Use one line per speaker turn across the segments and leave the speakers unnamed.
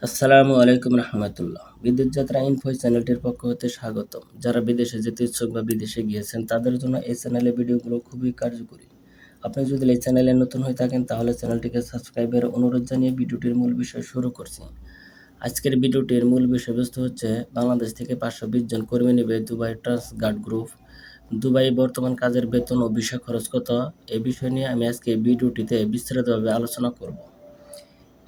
আসসালামু আলাইকুম রহমতুল্লাহ। বিদ্যুৎ যাত্রা ইনফো চ্যানেলটির পক্ষ হতে স্বাগতম। যারা বিদেশে যেতে ইচ্ছুক বা বিদেশে গিয়েছেন তাদের জন্য এই চ্যানেলের ভিডিওগুলো খুবই কার্যকরী। আপনি যদি এই চ্যানেলে নতুন হয়ে থাকেন তাহলে চ্যানেলটিকে সাবস্ক্রাইবের অনুরোধ জানিয়ে ভিডিওটির মূল বিষয় শুরু করছি। আজকের ভিডিওটির মূল বিষয়বস্তু হচ্ছে বাংলাদেশ থেকে 520 জন কর্মী নেবে Dubai trust guard group. Dubai বর্তমান কাজের বেতন ও ভিসা খরচ কত, এই বিষয় নিয়ে আমি আজকে ভিডিওটিতে বিস্তারিতভাবে আলোচনা করব।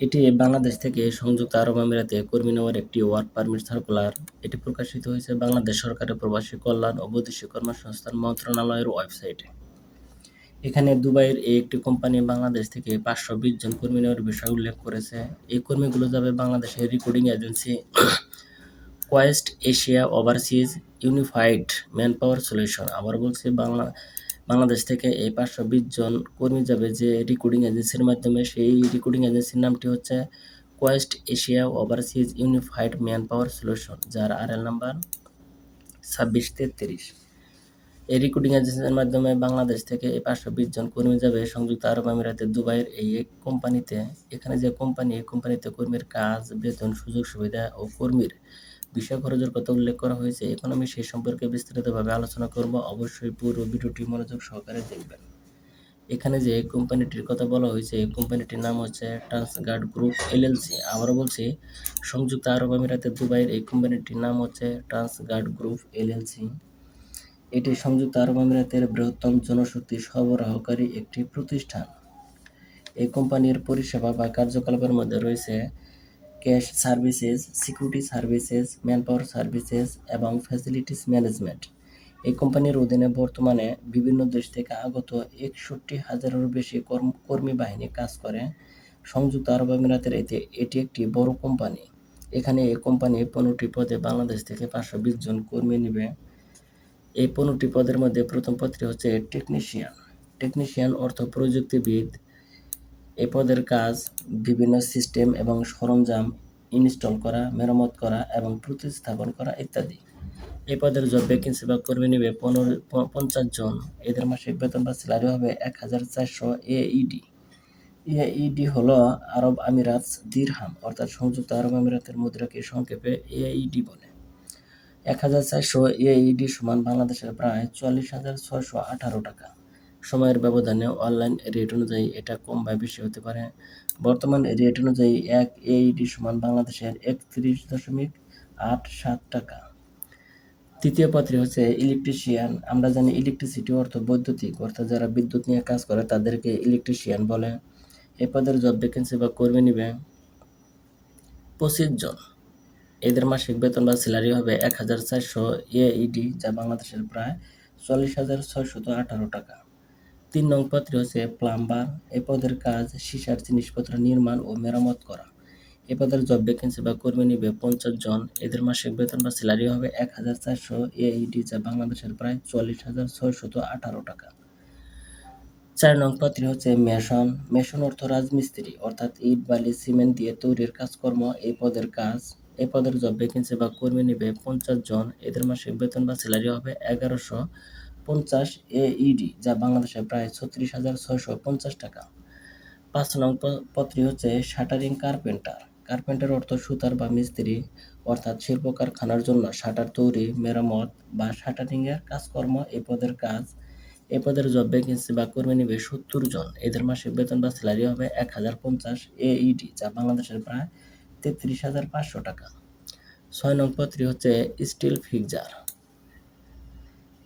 এটি বাংলাদেশ থেকে সংযুক্ত আরব আমিরাতে কর্মী নেওয়ার একটি ওয়ার্ক পারমিট সার্কুলার। এটি প্রকাশিত হয়েছে বাংলাদেশ সরকারের প্রবাসী কল্যাণ ও বৈদেশিক কর্মসংস্থান মন্ত্রণালয়ের ওয়েবসাইটে। এখানে দুবাইয়ের এই একটি কোম্পানি বাংলাদেশ থেকে 520 জন কর্মী নেওয়ার বিষয় উল্লেখ করেছে। এই কর্মীগুলো যাবে বাংলাদেশের recruiting agency Quest Asia overseas unified manpower solution. আবার বলছি, বাংলাদেশ থেকে এই 520 জন কর্মী যাবে যে রিক্রুটিং এজেন্সির মাধ্যমে। সেই রিক্রুটিং এজেন্সির নামটি হচ্ছে Quest Asia overseas unified manpower solution, যার আরএল নাম্বার 2633। এই রিক্রুটিং এজেন্সির মাধ্যমে বাংলাদেশ থেকে এই 520 জন কর্মী যাবে সংযুক্ত আরব আমিরাতের দুবাইয়ের এই এক কোম্পানিতে। এখানে যে কোম্পানি, এই কোম্পানিতে কর্মীর কাজ, বেতন, সুযোগ সুবিধা ও কর্মীর বিষয় খরচের কথা উল্লেখ করা হয়েছে। এখন আমি সেই সম্পর্কে বিস্তারিতভাবে আলোচনা করব। অবশ্যই পুরো ভিডিওটি মনোযোগ সহকারে দেখবেন। এখানে যে কোম্পানিটির কথা বলা হয়েছে, এই কোম্পানিটির নাম হচ্ছে ট্রান্সগার্ড গ্রুপ এলএলসি। আবারও বলছি, সংযুক্ত আরব আমিরাতের দুবাইয়ের এই কোম্পানিটির নাম হচ্ছে ট্রান্সগার্ড গ্রুপ এলএলসি। এটি সংযুক্ত আরব আমিরাতের বৃহত্তম জনশক্তি সরবরাহকারী একটি প্রতিষ্ঠান। এই কোম্পানির পরিষেবা বা কার্যকলাপের মধ্যে রয়েছে cash services, security services, manpower services এবং ফ্যাসিলিটিস ম্যানেজমেন্ট। এই কোম্পানির অধীনে বর্তমানে বিভিন্ন দেশ থেকে আগত 61,000-এরও বেশি কর্মী বাহিনী কাজ করে। সংযুক্ত আরব আমিরাতের এটি একটি বড় কোম্পানি। এখানে এই কোম্পানি 15টি পদে বাংলাদেশ থেকে 520 জন কর্মী নেবে। এই 15টি পদের মধ্যে প্রথম পদটি হচ্ছে টেকনিশিয়ান। টেকনিশিয়ান অর্থ প্রযুক্তিবিদ। এই পদের কাজ বিভিন্ন সিস্টেম এবং সরঞ্জাম ইনস্টল করা, মেরামত করা এবং প্রতিস্থাপন করা ইত্যাদি। এই পদের জব ভ্যাকেন্সি বা কর্মী নেবে 50 জন। এদের মাসিক বেতন বা স্যালারি হবে 1400 AED। AED হলো আরব আমিরাতস দিরহাম, অর্থাৎ সংযুক্ত আরব আমিরাতের মুদ্রাকে সংক্ষেপে AED বলে। 1400 AED সমান বাংলাদেশের প্রায় 44,618 টাকা। সময়ের ব্যবধানে অনলাইন রেট অনুযায়ী এটা কম বা বেশি হতে পারে। বর্তমান রেট অনুযায়ী 1 AED সমান বাংলাদেশের 31.87 টাকা। তৃতীয় পদটি হচ্ছে ইলেকট্রিশিয়ান। আমরা জানি ইলেকট্রিসিটি অর্থ বৈদ্যুতিক, অর্থাৎ যারা বিদ্যুৎ নিয়ে কাজ করে তাদেরকে ইলেকট্রিশিয়ান বলে। এই পদের জব ভ্যাকেন্সি বা কর্মী নিবে 25 জন। এদের মাসিক বেতন বা স্যালারি হবে 1400 AED, যা বাংলাদেশের প্রায় 40,618 টাকা। 3 নং পদটি হচ্ছে প্লাম্বার। এই পদের কাজ সীসার জিনিসপত্র নির্মাণ ও মেরামত করা। এই পদের জব ভ্যাকেন্সি বা কর্মী নিবে 50 জন। এদের মাসিক বেতন বা স্যালারি হবে 1400 AED, যা বাংলাদেশের প্রায় 40,618 টাকা। 4 নং পদটি হচ্ছে মেশন। মেশন অর্থ রাজমিস্ত্রি, অর্থাৎ ইট, বালি, সিমেন্ট দিয়ে তৈরির কাজকর্ম। এই পদের কাজ। এই পদের জব ভ্যাকেন্সি বা কর্মী নিবে 50 জন। এদের মাসিক বেতন বা স্যালারি হবে 1150 AED, যা বাংলাদেশে প্রায় 36,650 টাকা। 5 নং পদটি হচ্ছে শাটারিং কার্পেন্টার। কার্পেন্টার অর্থ সুতার বা মিস্ত্রি, অর্থাৎ শিল্প কারখানার জন্য শাটার তৈরি, মেরামত বা শাটারিংয়ের কাজকর্ম। এই পদের কাজ। এই পদের জব ভ্যাকেন্সি বা কর্মী নিবে 70 জন। এদের মাসিক বেতন বা স্যালারি হবে 1050 AED, যা বাংলাদেশের প্রায় 33,500 টাকা। 6 নং পদটি হচ্ছে স্টিল ফিক্সার।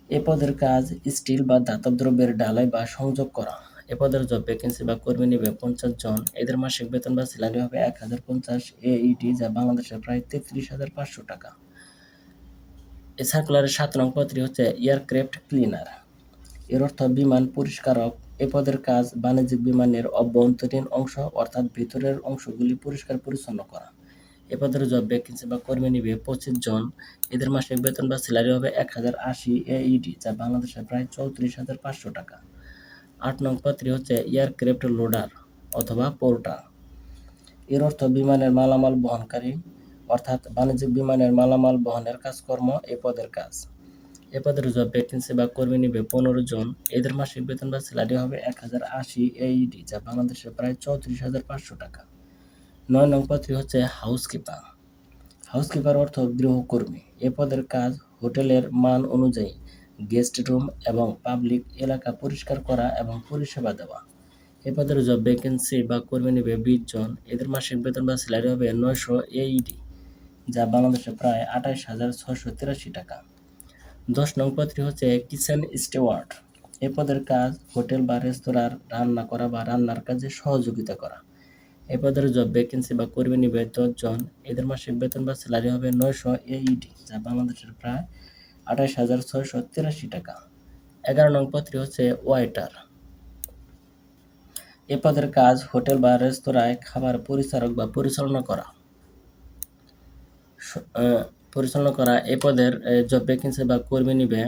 এ পদের কাজ স্টিল বা ধাতব দ্রব্যের ঢালাই বা সংযোগ করা। এ পদের জব ভ্যাকেন্সি বা কর্মী নিবে 50 জন। এদের মাসিক বেতন বা স্যালারি হবে 1050 AED, যা বাংলাদেশের প্রায় 33,500 টাকা। এ সার্কুলারের 7 নং পদটি হচ্ছে এয়ারক্রাফট ক্লিনার। এর অর্থ বিমান পরিষ্কারক। এ পদের কাজ বাণিজ্যিক বিমানের অভ্যন্তরীণ অংশ, অর্থাৎ ভিতরের অংশগুলি পরিষ্কার পরিচ্ছন্ন করা। এ পদের জব ভ্যাকেন্সি বা কর্মী নিবে 25 জন। এদের মাসিক বেতন বা স্যালারি হবে 1080 AED, যা বাংলাদেশের প্রায় 34,500 টাকা। 8 নং পদটি হচ্ছে এয়ারক্রাফট লোডার অথবা পোর্টার। এর অর্থ বিমানের মালামাল বহনকারী, অর্থাৎ বাণিজ্যিক বিমানের মালামাল বহনের কাজকর্ম। এ পদের কাজ। এ পদের জব ভ্যাকেন্সি বা কর্মী নিবে 15 জন। এদের মাসিক বেতন বা স্যালারি হবে 1080 AED, যা বাংলাদেশের প্রায় 34,500 টাকা। 9 নং পদটি হচ্ছে হাউসকিপার। হাউসকিপার অর্থ গৃহকর্মী। এ পদের কাজ হোটেলের মান অনুযায়ী গেস্ট রুম এবং পাবলিক এলাকা পরিষ্কার করা এবং পরিষেবা দেওয়া। এ পদের জব ভ্যাকেন্সি বা কর্মী নেবে 20 জন। এদের মাসিক বেতন বা স্যালারি হবে 900 AED, যা বাংলাদেশে প্রায় 28,683 টাকা। 10 নং পদটি হচ্ছে কিচেন স্টুয়ার্ড। এ পদের কাজ হোটেল বা রেস্তোরাঁর রান্না করা বা রান্নার কাজে সহযোগিতা করা। এই পদের জব ভ্যাকেন্সি বা কর্মী নিবে 10 জন। এদের মাসিক বেতন বা স্যালারি হবে 900 AED, যা বাংলাদেশের প্রায় 28,683 টাকা। 11 নং পদটি হচ্ছে ওয়েটার। এ পদের কাজ হোটেল বা রেস্তোরাঁয় খাবার পরিচালক বা পরিচালনা করা। এ পদের জব ভ্যাকেন্সি বা কর্মী নিবে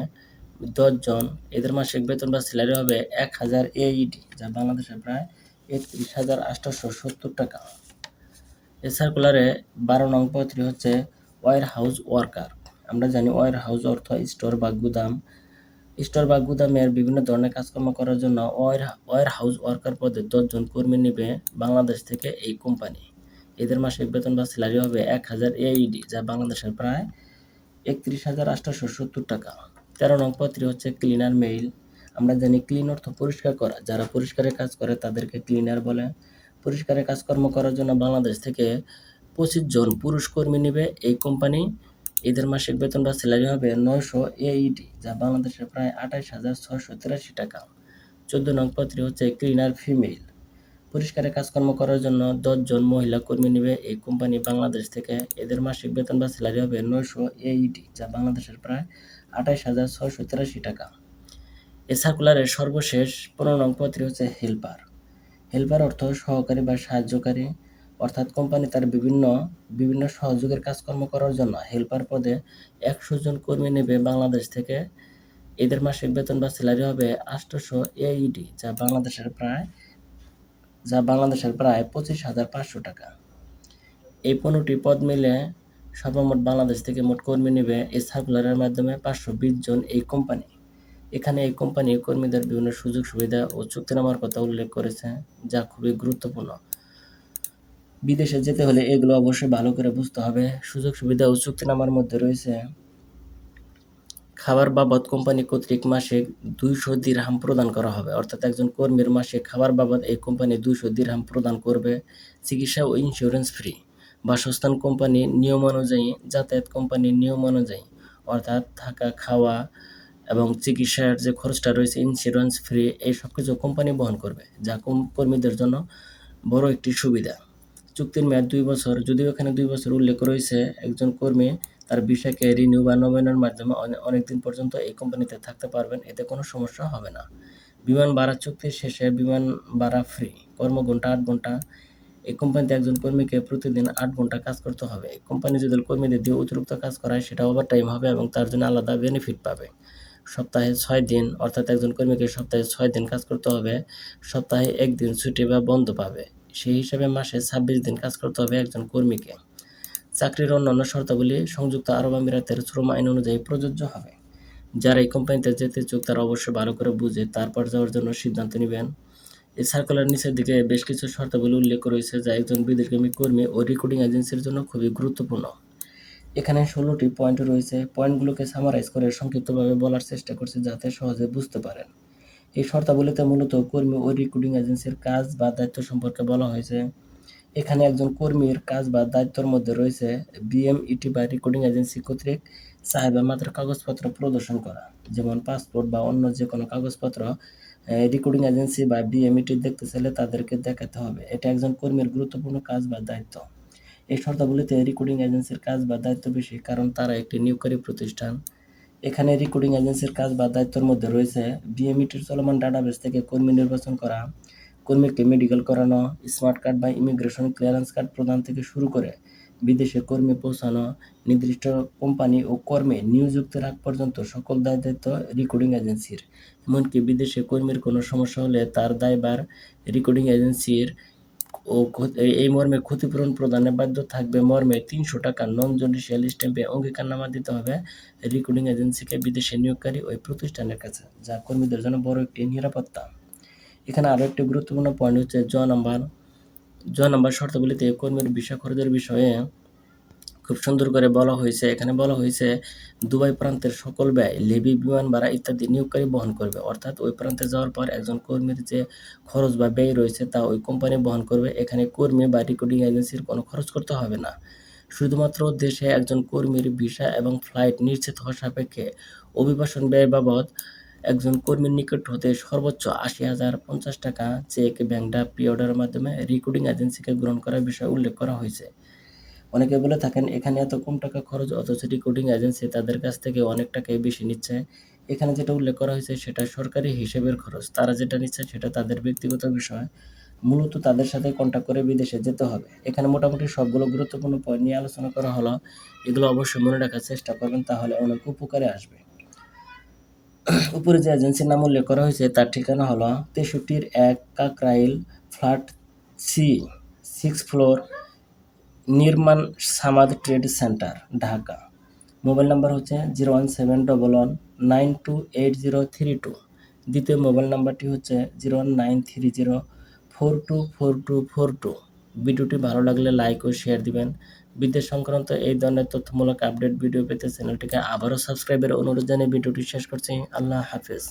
10 জন। এদের মাসিক বেতন বা স্যালারি হবে 1000 AED, যা বাংলাদেশের প্রায় 31,870 টাকা। এই সার্কুলারে 12 নং পদটি হচ্ছে ওয়্যার হাউস ওয়ার্কার। আমরা জানি ওয়্যার হাউস অর্থ স্টোর বা গুদাম। স্টোর বা গুদামের বিভিন্ন ধরনের কাজকর্ম করার জন্য ওয়্যার হাউস ওয়ার্কার পদে 10 জন কর্মী নিবে বাংলাদেশ থেকে এই কোম্পানি। এদের মাসিক বেতন বা স্যালারি হবে 1000 AED, যা বাংলাদেশের প্রায় 31,870 টাকা। 13 নং পদটি হচ্ছে ক্লিনার মেইল। আমরা জানি ক্লিন অর্থ পরিষ্কার করা। যারা পরিষ্কারের কাজ করে তাদেরকে ক্লিনার বলে। পরিষ্কারের কাজকর্ম করার জন্য বাংলাদেশ থেকে 25 জন পুরুষ কর্মী নেবে এই কোম্পানি। এদের মাসিক বেতন বা স্যালারি হবে 900 AED, যা বাংলাদেশের প্রায় 28,683 টাকা। 14 নং পদটি হচ্ছে ক্লিনার ফিমেল। পরিষ্কারের কাজকর্ম করার জন্য 10 জন মহিলা কর্মী নেবে এই কোম্পানি বাংলাদেশ থেকে। এদের মাসিক বেতন বা স্যালারি হবে 900 AED, যা বাংলাদেশের প্রায় 28,683 টাকা। এ সার্কুলারের সর্বশেষ 15 নং পদটি হচ্ছে হেল্পার। হেল্পার অর্থ সহকারী বা সাহায্যকারী, অর্থাৎ কোম্পানি তার বিভিন্ন সহযোগের কাজকর্ম করার জন্য হেল্পার পদে 100 জন কর্মী নেবে বাংলাদেশ থেকে। এদের মাসিক বেতন বা স্যালারি হবে 800 AED, যা বাংলাদেশের প্রায় 25,500 টাকা। এই 15টি পদ মিলে সর্বমোট বাংলাদেশ থেকে মোট কর্মী নেবে এই সার্কুলারের মাধ্যমে 520 জন এই কোম্পানি। এখানে এই কোম্পানি কর্মীদের বিভিন্ন সুযোগ সুবিধা ও চুক্তিনামার কথা উল্লেখ করেছে, যা খুবই গুরুত্বপূর্ণ। বিদেশে যেতে হলে এগুলো অবশ্যই ভালো করে বুঝতে হবে। সুযোগ সুবিধা ও চুক্তিনামার মধ্যে রয়েছে খাবার বাবদ কোম্পানি কর্তৃক মাসিক 200 দিরহাম প্রদান করা হবে, অর্থাৎ একজন কর্মীর মাসিক খাবার বাবদ এই কোম্পানি 200 দিরহাম প্রদান করবে। চিকিৎসা ও ইন্স্যুরেন্স ফ্রি। বাসস্থান কোম্পানির নিয়ম অনুযায়ী, যাতায়াত কোম্পানির নিয়ম অনুযায়ী, অর্থাৎ থাকা খাওয়া এবং চিকিৎসার যে খরচটা রয়েছে ইন্স্যুরেন্স ফ্রি, এই সব কিছু কোম্পানি বহন করবে, যা কর্মীদের জন্য বড় একটি সুবিধা। চুক্তির মেয়াদ 2 বছর। যদিও এখানে 2 বছর উল্লেখ রয়েছে, একজন কর্মী তার ভিসাকে রিনিউ বা নবায়নের মাধ্যমে অনেকদিন পর্যন্ত এই কোম্পানিতে থাকতে পারবেন, এতে কোনো সমস্যা হবে না। বিমান ভাড়া চুক্তির শেষে বিমান ভাড়া ফ্রি। কর্মঘণ্টা 8 ঘণ্টা। এই কোম্পানিতে একজন কর্মীকে প্রতিদিন 8 ঘণ্টা কাজ করতে হবে। কোম্পানি যদি কর্মীদের দিয়ে অতিরিক্ত কাজ করায় সেটা ওভারটাইম হবে এবং তার জন্য আলাদা বেনিফিট পাবে। সপ্তাহে 6 দিন, অর্থাৎ একজন কর্মীকে সপ্তাহে 6 দিন কাজ করতে হবে। সপ্তাহে 1 দিন ছুটি বা বন্ধ পাবে। সেই হিসাবে মাসে 26 দিন কাজ করতে হবে একজন কর্মীকে। চাকরির অন্যান্য শর্তাবলী সংযুক্ত আরব আমিরাতের শ্রম আইন অনুযায়ী প্রযোজ্য হবে। যারা এই কোম্পানিতে যেতে ইচ্ছুক তারা অবশ্যই ভালো করে বুঝে তারপর যাওয়ার জন্য সিদ্ধান্ত নেবেন। এই সার্কুলার নিচের দিকে বেশ কিছু শর্তাবলী উল্লেখ রয়েছে, যা একজন বিদেশগামী কর্মী ও রিক্রুটিং এজেন্সির জন্য খুবই গুরুত্বপূর্ণ। এখানে 16টি পয়েন্ট রয়েছে। পয়েন্টগুলোকে সামারাইজ করে সংক্ষিপ্তভাবে বলার চেষ্টা করছি যাতে সহজে বুঝতে পারেন। এই শর্তাবলীতে মূলত কর্মী ও রিক্রুটিং এজেন্সির কাজ বা দায়িত্ব সম্পর্কে বলা হয়েছে। এখানে একজন কর্মীর কাজ বা দায়িত্বের মধ্যে রয়েছে বিএমইটি বা রিক্রুটিং এজেন্সি কর্তৃক সাহেবা-মাত্র কাগজপত্র প্রদর্শন করা, যেমন পাসপোর্ট বা অন্য যে কোনো কাগজপত্র রিক্রুটিং এজেন্সি বা বিএমইটি দেখতে চাইলে তাদেরকে দেখাতে হবে। এটা একজন কর্মীর গুরুত্বপূর্ণ কাজ বা দায়িত্ব। এই শর্তাবলীতে রিক্রুটিং এজেন্সির কাজ বা দায়িত্ব বেশি, কারণ তারা একটি নিয়োগকারী প্রতিষ্ঠান। এখানে রিক্রুটিং এজেন্সির কাজ বা দায়িত্বের মধ্যে রয়েছে বিএমইটির চলমান ডাটাবেস থেকে কর্মী নির্বাচন করা, কর্মীকে মেডিকেল করানো, স্মার্ট কার্ড বা ইমিগ্রেশন ক্লিয়ারেন্স কার্ড প্রদান থেকে শুরু করে বিদেশে কর্মী পৌঁছানো, নির্দিষ্ট কোম্পানি ও কর্মে নিয়োগযুক্তের আগ পর্যন্ত সকল দায়িত্ব রিক্রুটিং এজেন্সির। এমনকি বিদেশে কর্মীর কোনো সমস্যা হলে তার দায়ভার রিক্রুটিং এজেন্সির ও এই মর্মে ক্ষতিপূরণ প্রদানে বাধ্য থাকবে মর্মে 300 টাকা নন জুডিশিয়াল স্ট্যাম্পে অঙ্গীকারনামা দিতে হবে রিক্রুটিং এজেন্সিকে বিদেশে নিয়োগকারী ওই প্রতিষ্ঠানের কাছে, যা কর্মীদের জন্য বড় একটি নিরাপত্তা। এখানে আরও একটি গুরুত্বপূর্ণ পয়েন্ট হচ্ছে নম্বর শর্তাবলীতে কর্মীর ভিসা খরচের বিষয়ে খুব সুন্দর করে বলা হয়েছে। এখানে বলা হয়েছে দুবাই প্রান্তের সকল ব্যয়, লেবি, বিমান ভাড়া ইত্যাদি নিয়োগকারী বহন করবে। অর্থাৎ ওই প্রান্তে যাওয়ার পর একজন কর্মীর যে খরচ বা ব্যয় রয়েছে তা ওই কোম্পানি বহন করবে। এখানে কর্মী বা রিক্রুটিং এজেন্সির কোনো খরচ করতে হবে না। শুধুমাত্র দেশে একজন কর্মীর ভিসা এবং ফ্লাইট নিশ্চিত হওয়া সাপেক্ষে অভিবাসন ব্যয় বাবদ একজন কর্মীর নিকট হতে সর্বোচ্চ ৮০,০৫০ টাকা চেক, ব্যাংক ড্রাফট, প্রি অর্ডারের মাধ্যমে রিক্রুটিং এজেন্সিকে গ্রহণ করার বিষয় উল্লেখ করা হয়েছে। অনেকে বলে থাকেন এখানে এত কম টাকা খরচ, অথচ রিক্রুটিং এজেন্সি তাদের কাছ থেকে অনেক টাকাই বেশি নিচ্ছে। এখানে যেটা উল্লেখ করা হয়েছে সেটা সরকারি হিসেবের খরচ। তারা যেটা নিচ্ছে সেটা তাদের ব্যক্তিগত বিষয়। মূলত তাদের সাথে কন্ট্যাক্ট করে বিদেশে যেতে হবে। এখানে মোটামুটি সবগুলো গুরুত্বপূর্ণ পয়েন্ট নিয়ে আলোচনা করা হলো। এগুলো অবশ্যই মনে রাখার চেষ্টা করবেন, তাহলে অনেক উপকারে আসবে। উপরে যে এজেন্সির নাম উল্লেখ করা হয়েছে তার ঠিকানা হলো 63-1 কাকরাইল, ফ্ল্যাট সি, 6 ফ্লোর, নির্মাণ Samad trade centre, Dhaka. Mobile number হচ্ছে 01711928032। দ্বিতীয় মোবাইল নাম্বারটি হচ্ছে 01930424242। ভিডিওটি ভালো লাগলে লাইক ও শেয়ার দিবেন। বিদেশ সংক্রান্ত এই ধরনের তথ্যমূলক আপডেট ভিডিও পেতে চ্যানেলটিকে আবারও সাবস্ক্রাইবের অনুরোধ জানিয়ে ভিডিওটি শেষ করছি। আল্লাহ হাফেজ।